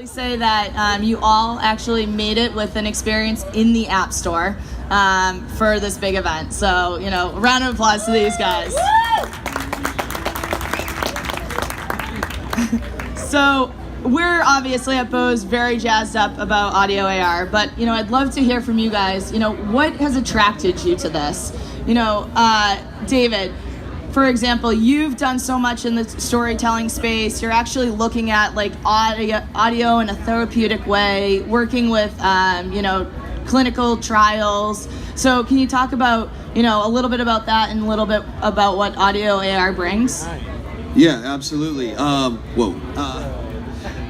Really say that you all actually made it with an experience in the App Store for this big event. So, you know, a round of applause to these guys. So, we're obviously at Bose very jazzed up about audio AR, but, you know, I'd love to hear from you guys, you know, what has attracted you to this? You know, David, for example, you've done so much in the storytelling space. You're actually looking at like audio in a therapeutic way, working with, you know, clinical trials. So can you talk about, you know, a little bit about that and a little bit about what audio AR brings? Yeah, absolutely.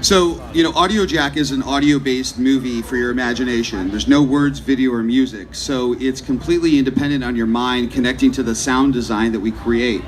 So, you know, Audiojack is an audio-based movie for your imagination. There's no words, video, or music, so it's completely independent on your mind, connecting to the sound design that we create.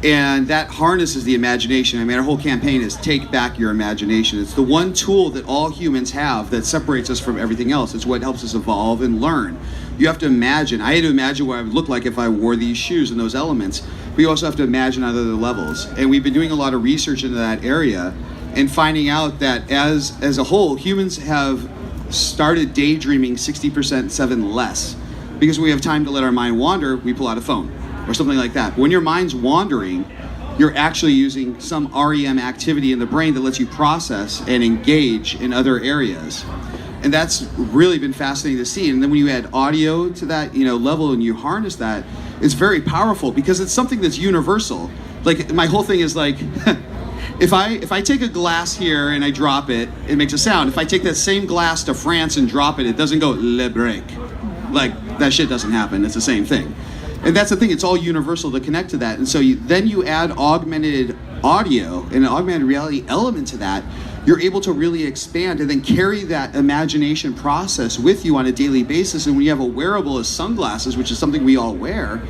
And that harnesses the imagination. I mean, our whole campaign is take back your imagination. It's the one tool that all humans have that separates us from everything else. It's what helps us evolve and learn. You have to imagine. I had to imagine what I would look like if I wore these shoes and those elements. But you also have to imagine on other levels. And we've been doing a lot of research into that area and finding out that as a whole, humans have started daydreaming 60% less. Because when we have time to let our mind wander, we pull out a phone or something like that. But when your mind's wandering, you're actually using some REM activity in the brain that lets you process and engage in other areas. And that's really been fascinating to see. And then when you add audio to that, you know, level and you harness that, it's very powerful because it's something that's universal. Like my whole thing is like, if I take a glass here and I drop it, it makes a sound. If I take that same glass to France and drop it, it doesn't go le break. Like that shit doesn't happen. It's the same thing. And that's the thing. It's all universal to connect to that. And so then you add augmented audio and an augmented reality element to that. You're able to really expand and then carry that imagination process with you on a daily basis. And when you have a wearable as sunglasses, which is something we all wear,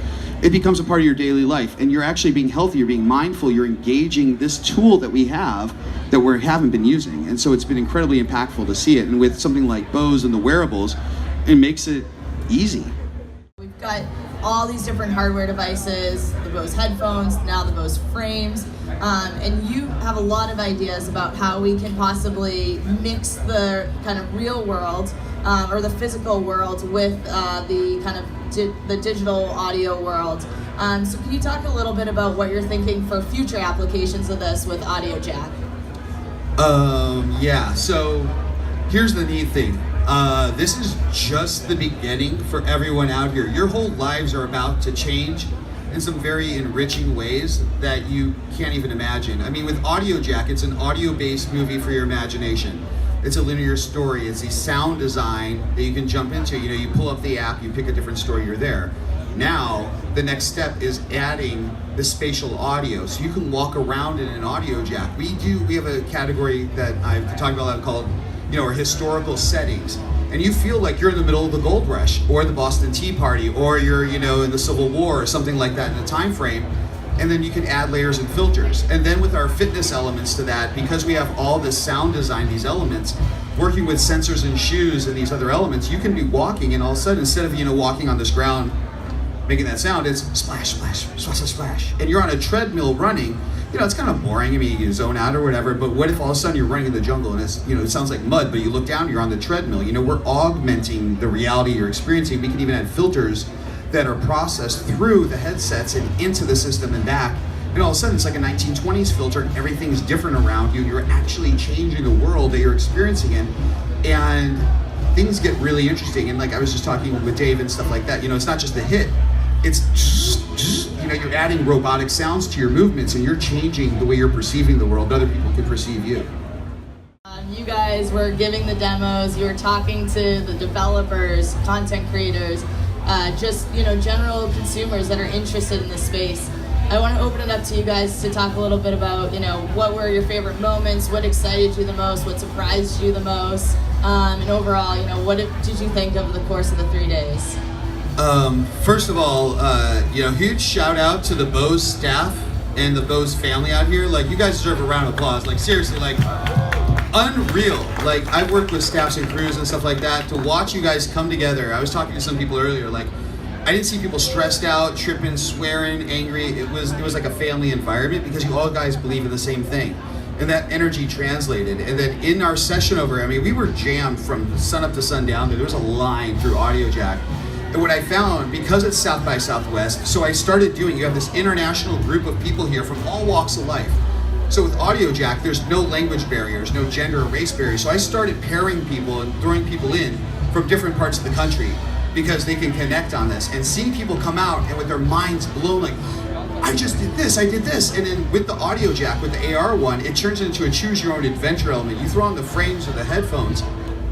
it becomes a part of your daily life. And you're actually being healthy, you're being mindful, you're engaging this tool that we have that we haven't been using. And so it's been incredibly impactful to see it. And with something like Bose and the wearables, it makes it easy. We've got all these different hardware devices, the Bose headphones, now the Bose frames, and you have a lot of ideas about how we can possibly mix the kind of real world or the physical world with the kind of the digital audio world. So can you talk a little bit about what you're thinking for future applications of this with Audiojack? Yeah, so here's the neat thing. This is just the beginning for everyone out here. Your whole lives are about to change in some very enriching ways that you can't even imagine. I mean, with Audiojack, it's an audio-based movie for your imagination. It's a linear story. It's a sound design that you can jump into. You know, you pull up the app, you pick a different story, you're there. Now, the next step is adding the spatial audio. So you can walk around in an Audiojack. We have a category that I've talked about called, you know, our historical settings. And you feel like you're in the middle of the gold rush or the Boston Tea Party, or you're, you know, in the Civil War or something like that in a time frame. And then you can add layers and filters. And then with our fitness elements to that, because we have all this sound design, these elements, working with sensors and shoes and these other elements, you can be walking and all of a sudden, instead of, you know, walking on this ground, making that sound, it's splash, splash, splash, splash, splash. And you're on a treadmill running. You know, it's kind of boring. I mean, you zone out or whatever, but what if all of a sudden you're running in the jungle and it's, you know, it sounds like mud, but you look down, you're on the treadmill. You know, we're augmenting the reality you're experiencing. We can even add filters that are processed through the headsets and into the system and back. And all of a sudden it's like a 1920s filter and everything's different around you. You're actually changing the world that you're experiencing in. And things get really interesting. And like I was just talking with Dave and stuff like that, you know, it's not just the hit. It's just, you know, you're adding robotic sounds to your movements and you're changing the way you're perceiving the world. Other people can perceive you. You guys were giving the demos, you were talking to the developers, content creators, just, you know, general consumers that are interested in this space. I want to open it up to you guys to talk a little bit about, you know, what were your favorite moments, what excited you the most, what surprised you the most, and overall, you know, what did you think of the course of the 3 days? First of all, you know, huge shout out to the Bose staff and the Bose family out here. Like, you guys deserve a round of applause. Like, seriously, like, unreal. Like, I've worked with staffs and crews and stuff like that. To watch you guys come together, I was talking to some people earlier, like, I didn't see people stressed out, tripping, swearing, angry. It was like a family environment because you all guys believe in the same thing. and that energy translated. And then in our session over, I mean, we were jammed from sun up to sundown. There was a line through Audiojack. And what I found, because it's South by Southwest, so I started doing, you have this international group of people here from all walks of life. So with Audiojack, there's no language barriers, no gender or race barriers. So I started pairing people and throwing people in from different parts of the country because they can connect on this. And seeing people come out and with their minds blown, like, I just did this, I did this. And then with the Audiojack, with the AR one, it turns into a choose your own adventure element. You throw on the frames or the headphones,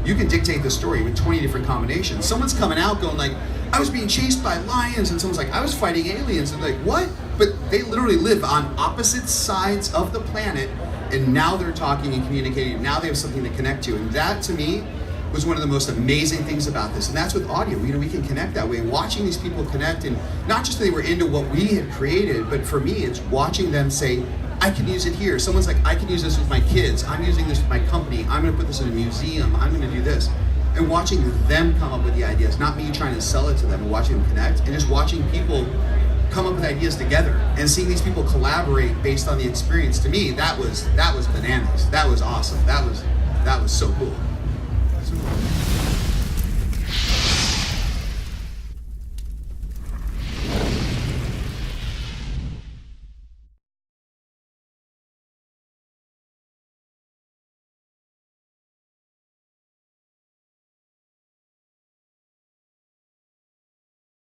you can dictate the story with 20 different combinations. Someone's coming out going like, I was being chased by lions, and someone's like, I was fighting aliens, and like, what? But they literally live on opposite sides of the planet, and now they're talking and communicating, now they have something to connect to. And that, to me, was one of the most amazing things about this. And that's with audio, you know, we can connect that way. And watching these people connect, and not just that they were into what we had created, but for me, it's watching them say, I can use it here. Someone's like, I can use this with my kids. I'm using this with my company. I'm gonna put this in a museum. I'm gonna do this. And watching them come up with the ideas, not me trying to sell it to them, and watching them connect, and just watching people come up with ideas together and seeing these people collaborate based on the experience. To me, that was bananas. That was awesome. That was so cool.